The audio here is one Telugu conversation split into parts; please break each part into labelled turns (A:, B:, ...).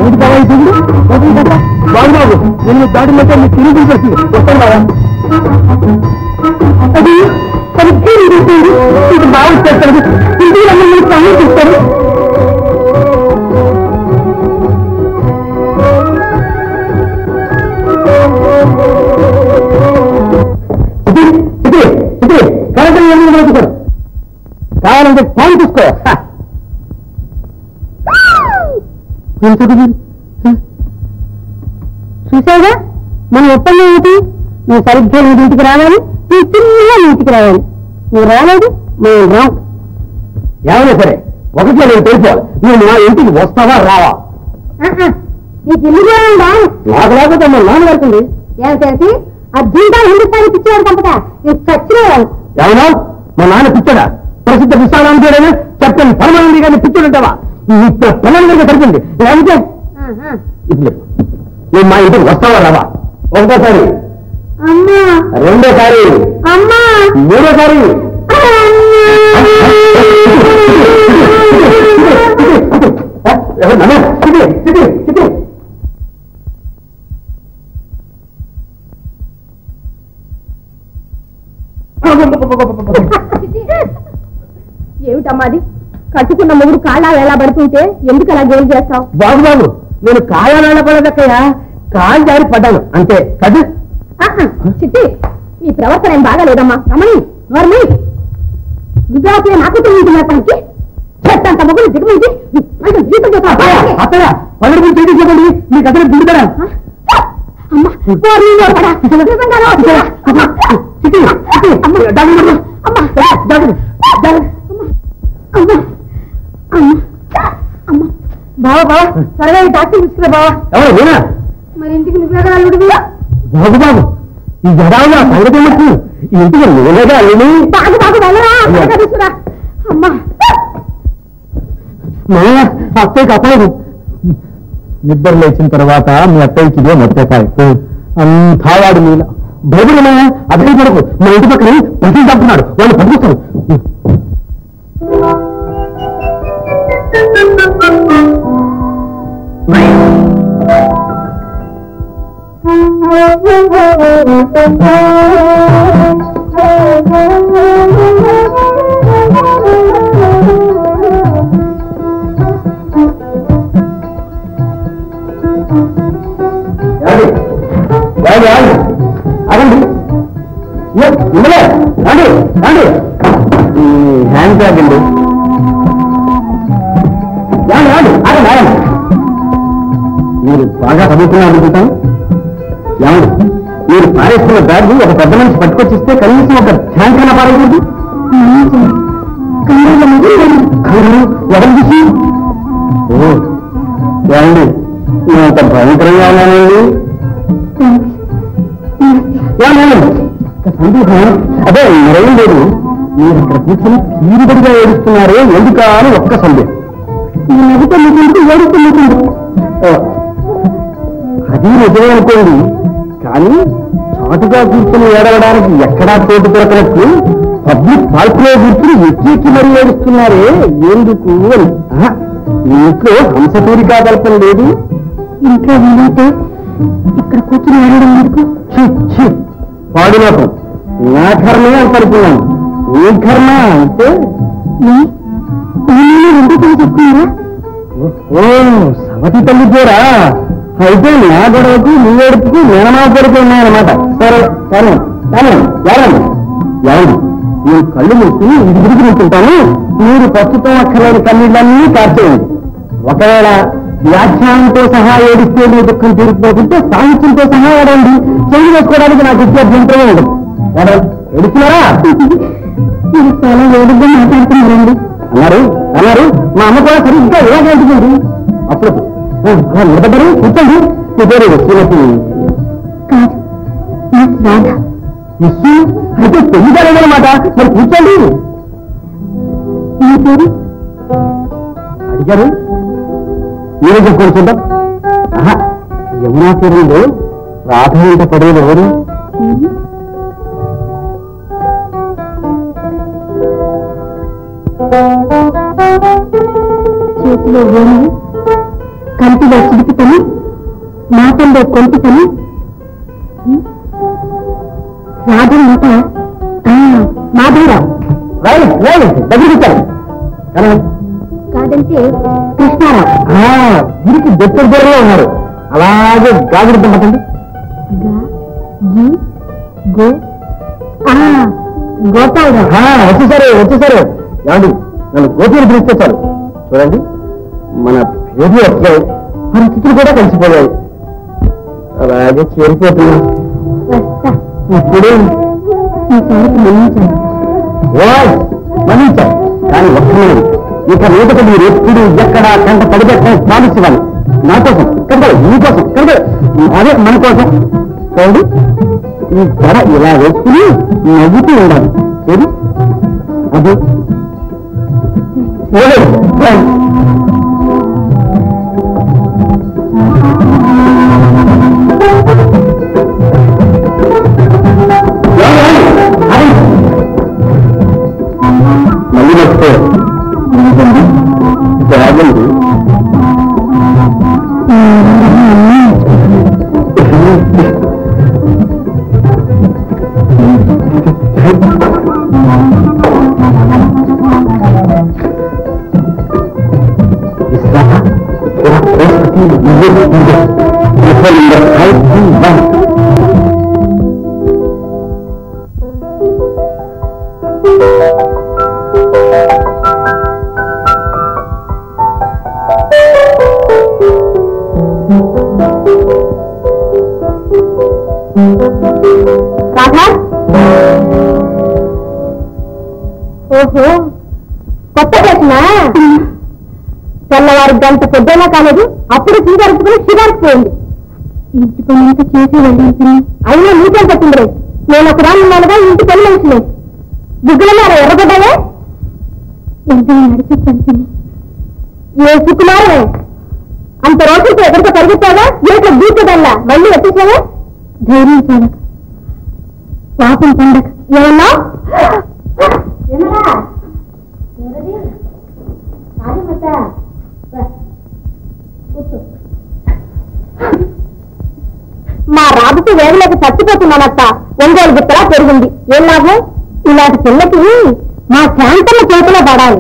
A: ఏంటి బాబా ఇది? బాబు నేను దాడిలో మీకు తిరిగి చేసి వస్తాను బాబా. అది సరిగ్గా ఇది బాగా చేస్తాడు. ఇంటికి రమ్మని సమయం చూస్తాడు. కావాలంటే టైం చూసుకో. చూసావుగా మన ఒప్పందం ఏంటి? నువ్వు సరిగ్గా నీ ఇంటికి రావాలి, నీ తిరిగిగా నీ ఇంటికి రావాలి. నువ్వు రాలేదు, మేము రాం. ఏమైనా సరే ఒకటి నేను తెలుసుకోవాలి, నువ్వు నా ఇంటికి వస్తావా రావా? నీకు ఇల్లు రావాలా? నాకు లేకపోతే మన నాన్న పడుతుంది. ఏం తెలిసి అర్జున్గా హిందుస్థానీ పిచ్చేవాడు పంపక నీకు చచ్చిపోవాలి. ఏమన్నా మా నాన్న పిచ్చాడా? ప్రసిద్ధ విశాలాంతేడైనా చెప్పని పరమానంది గారిని పిచ్చుంటావా? పిల్లల దగ్గర సరిపోయింది. లేకపోతే నువ్వు మా ఇంటికి వస్తావా రావా? ఒకటోసారి, రెండోసారి, మూడోసారి.
B: ఏమిటమ్మాది? కట్టుకున్న మొగుడు కాళ్ళ ఎలా పడుతుంటే ఎందుకు అలా గేలు చేస్తావు?
A: బాబు బాబు నేను కాళ్ళ పడదక్కయ్యా, కాళ్ళు జారి పడ్డాను అంతే కదా.
B: చిట్టి ఈ ప్రవర్తన ఏం బాగాలేదమ్మా. రమణి నోర్మి నువ్వే నాకు తెలియదు. చెట్టంత మొగుడు దిగుతుంది.
A: అత్తయ్య పల్లె గురించి ఏంటి చెప్పండి, మీకు అతను దిగుతారా?
B: బావా బావా త్వరగా ఈ డాక్టర్ తీసుకురా బావా.
A: ఎవరు నేనా?
B: మరి ఇంటికి నువ్వేగా అల్లుడివి.
A: బాబు బాబు ఈ జడావుగా సంగతి ఏమొచ్చు? ఈ ఇంటికి నేనేగా అల్లుని.
B: బాగు బాగు వెళ్ళరా, త్వరగా తీసుకురా. అమ్మా
A: అత్తయ్యకి అప్పలేదు. నిద్ర లేచిన తర్వాత మీ అత్తయ్యకి ఇదే మొదటిపాయి. అంతా వాడు నీళ్ళ బయట అదే కొరకు మా ఇంటి పక్కన ప్రతి తప్పుతున్నాడు. వాళ్ళు పంపిస్తారు. హ్యాండ్ బ్యాగ్ అండి. మీరు బాగా చదువుకున్నారు అనుకుంటాను. ఏమండి మీరు పారేస్తున్న బ్యాగ్ ఒక పెద్ద మనిషి పట్టుకొచ్చిస్తే కనీసం ఒక హ్యాండ్ కన్నా పారేయకూడదు. ఎవరు చూసి ఏమండి నేను అంత భయంకరంగా ఉన్నానండి. సందేహం అదే మరేం లేదు. మీరు ఇక్కడ కూర్చొని తీరుబడిగా ఏడుస్తున్నారే ఎందుకా అని ఒక్క సందేహం. అది నిజమే అనుకోండి, కానీ చాటుగా కూర్చొని ఏడవడానికి ఎక్కడా తోటి దొరకనట్టు పబ్లిక్ పార్కులో కూర్చుని ఎక్కి మరీ ఏడుస్తున్నారే ఎందుకు అని. ఇంట్లో హంసపూరికా కల్పన లేదు.
B: ఇంట్లో వీలైతే ఇక్కడ కూర్చుని ఏడవడం ఎందుకు?
A: పాడులోకం నా కర్మే అని అనుకున్నాను. నీ కర్మ అంటే
B: చెప్తున్నారా?
A: ఓ సవతి తల్లి పేరా? అయితే నా గొడవకు నీ ఏడుపుకు మేనమా కొడుకు ఉన్నాయన్నమాట. సరే సరే కానీ ఎవరండి ఎవరు నేను కళ్ళు మూసి ఇది విరుగుతుంటాను. మీరు ప్రస్తుతం అక్కర్లేని కన్నీళ్ళన్నీ కార్చేయండి. ఒకవేళ వ్యాఖ్యానంతో సహా ఏడిస్తే మీ దుఃఖం తీరిపోతుంటే సాహిత్యంతో సహా ఏడండి. చెయ్యి వేసుకోవడానికి నాకు ఇచ్చే అభ్యంతరమే ఉండదు. ఏడుస్తున్నారా?
B: మీరు చాలా వేడుగా మాట్లాడుతున్నారండి.
A: అన్నారు అన్నారు మా అమ్మ కూడా సరిగ్గా ఇలాగే అంటుకుంది. అప్పుడు నిలబడ్డారు కూర్చోండి. మీ పేరు శ్రీమతి
B: కాదు
A: ఇస్సు అయితే పెళ్లి కాలేదన్నమాట. మరి కూర్చోండి.
B: మీ పేరు
A: అడిగారు మీరే చెప్పుకొని చూద్దాం. యమునా తీరంలో రాధ ఇంట పడేది ఎవరు? చేతిలో వేణువు, కంటిలో చిలిపితను, మాటల్లో కొంటితను, రాధు మాట మాధవరావు దగ్గరికిచ్చారు కాదంటే కృష్ణారావు. వీరికి దగ్గర దూరంలో ఉన్నారు. అలాగే గాజుడిద్దాం పట్టండి. గోపాలరావు వచ్చేసారు. ఏమండి నన్ను గోపిని పిలిస్తే చాలు. చూడండి మన పేర్లు వచ్చాయి, పరిస్థితులు కూడా కలిసిపోయాయి. అలాగే చేరిపోతున్నాం. ఇప్పుడు మన్నించాలి కానీ ఒక్కనే ఇక మీదట మీరు ఎప్పుడు ఎక్కడ కంట పడిపెట్టని ప్రామిస్ ఇవ్వాలి. నా కోసం కంటే మీకోసం కంటే అదే మన కోసం. చూడండి ఈ ధర ఇలా వేసుకుని నవ్వుతూ ఉండాలి. ఏది అది మళ్ళీ వస్తే జాగ్రత్త. ఓహో కొత్త ప్రశ్న. తెల్లవారు గంట పొద్దున కాలేదు, అప్పుడు సీగరుపుకుని షిగారికి పోయింది. ఇంటి పని చేసి వెళ్ళి అయినా నీకేం పట్టింది? నేను ఒక రానున్నానుగా ఇంటి పని మనిషిని. బుగ్గులన్నారా ఎర్రగడ్డలే ఎంత నడిచొచ్చాను. ఏ సుకుమారమే అంత రోజులతో ఎక్కడితో పరిగెత్తావా? గేట్లో దూకదల్లా మళ్ళీ వచ్చేసావా? ధైర్యం చాలక పాపం పండగ ఏమన్నా మా రాబుకి వేగలేక చచ్చిపోతున్నానత్త. ఒంగోలు గుత్తలా పెరిగింది. ఏం లాభం? ఇలాంటి పిల్లకి మా శాంతమ్మ చేతిలో పడాలి.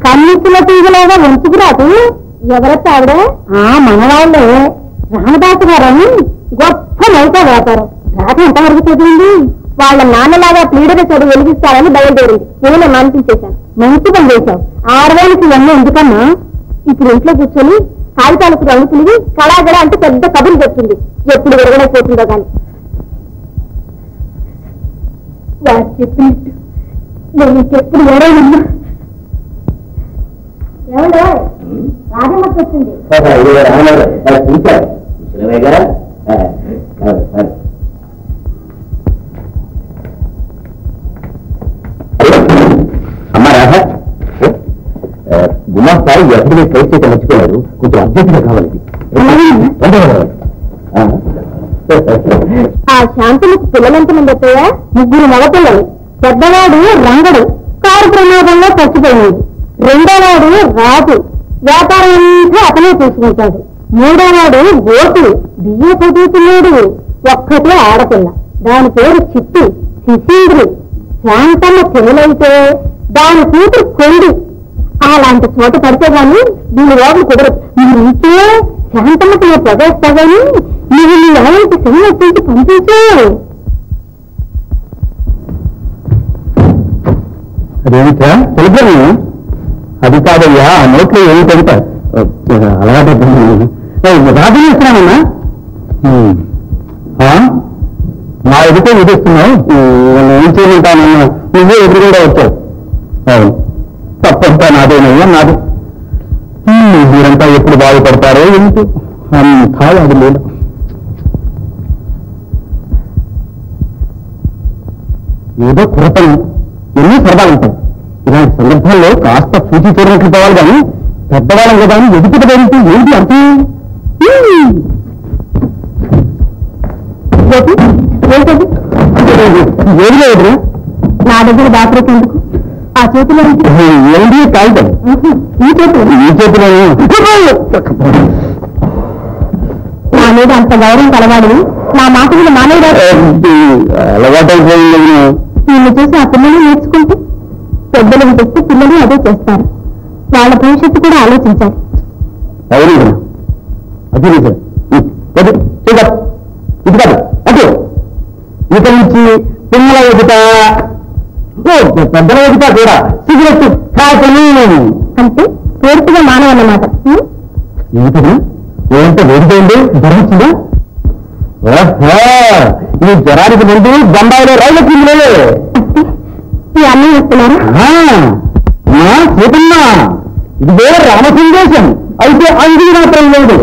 A: కన్నీసుల తీగలాగా వంచుకురాదు. ఎవరత్త ఆవిడ? మనవాళ్ళే రామదాసు గారని గొప్ప నౌకా వ్యాపారం. రాత ఎంతవరకు చదివింది? వాళ్ళ నాన్నలాగా పీడన చదువు వెలిగిస్తారని బయలుదేరింది. నేను మానిపించేశాను. మంచి పని చేశావు. 6,000కి ఇవన్నీ ఎందుకన్నా? ఇప్పుడు ఇంట్లో కూర్చొని కాగితాలకు రంగు పులిగి కళాగడ అంటే పెద్ద కబుర్లు చెప్తుంది. ఎప్పుడు విరగడైపోతుందో కానీ. వారు చెప్పినట్టు నేను ఇంకెప్పుడు ఏడైనా ఏమండో రాజమక్క వచ్చింది.
C: అమ్మా రాధ, గుమాస్తాయి ఎప్పుడు ట్రై చేయక మర్చిపోయారు. కొంచెం అర్జెంట్గా కావాలి.
A: ఆ శాంతులకు పిల్లలెంతమంది వచ్చాయా? 3 మగపిల్లలు. పెద్దవాడు రంగడు కారు ప్రమాదంలో చచ్చిపోయాడు. రెండోవాడు రాజు, వ్యాపారం అంతా అతనే చూసుకుంటాడు. మూడోవాడు గోటు, బియ్య చదువుతున్నాడు. ఒక్కటే ఆడపిల్ల, దాని పేరు చిట్టి. శిశీంద్రి. శాంతమ్మ పిల్లలైతే దాని కూతురు కొండి. అలాంటి చోట పడితే గాని దీని లోపల కుదరదు. మీరు ఇంకే శాంతమ్మకి నేను ప్రవేశిస్తా గాని నువ్వు నీ ఎలాంటి సినిమా వచ్చి పంపించు.
C: అదేమిటా తెలుగు? అది కాదయ్యా, ఆ నోట్లో ఏమి పెడతా అలవాటు రాజు ఇస్తున్నానన్నా. నా ఎదుటే విధిస్తున్నావు. ఏం చేయమంటానన్నా? నువ్వే ఎదురుగా వచ్చావు. అవును, తప్పంతా నాదేనయ్యా, నాది. మీరంతా ఎప్పుడు బాగుపడతారో ఏమిటి అంతా అది లేదు. ఏదో కురతను ఎన్ని సరదాలు ఉంటాయి. ఇలాంటి సందర్భాల్లో కాస్త పూచి చూడనట్లు పోవాలి కానీ పెద్దవాళ్ళం కదా అని ఎదుటి పెరిగితే ఏంటి అర్థం?
A: ఏది లేదు.
C: నా దగ్గర దాపరికి ఎందుకు?
A: ఆ చేతిలో
C: ఏంటి కాగితం
A: ఈ చేతిలో నా మీద అంత గౌరవం కలవాడు నా మాట మీద మానేయడా
C: అలవాటైపోయింది
A: వీళ్ళు చూసి ఆ పిల్లలు నేర్చుకుంటే పెద్దలను తెస్తే పిల్లలు అదే చేస్తారు వాళ్ళ భవిష్యత్తు కూడా ఆలోచించాలి
C: అవును అది నిజం ఇది కాదు అటు ఇక నుంచి పిల్లల ఎదుట పెద్దల ఎదుట కూడా సిగరెట్ కాకని
A: అంటే పూర్తిగా మానవన్నమాట
C: ఏంటన్నా ఏంటో వేడిపోయింది జ్వరం వచ్చిందా ఈ జ్వరానికి ముందు బొంబాయిలో రైలు వచ్చింది
A: ఈ అన్నీ వస్తున్నారా
C: సీతమ్మా ఇదిగో రామ సందేశం అయితే అంజలి మాత్రం లేదు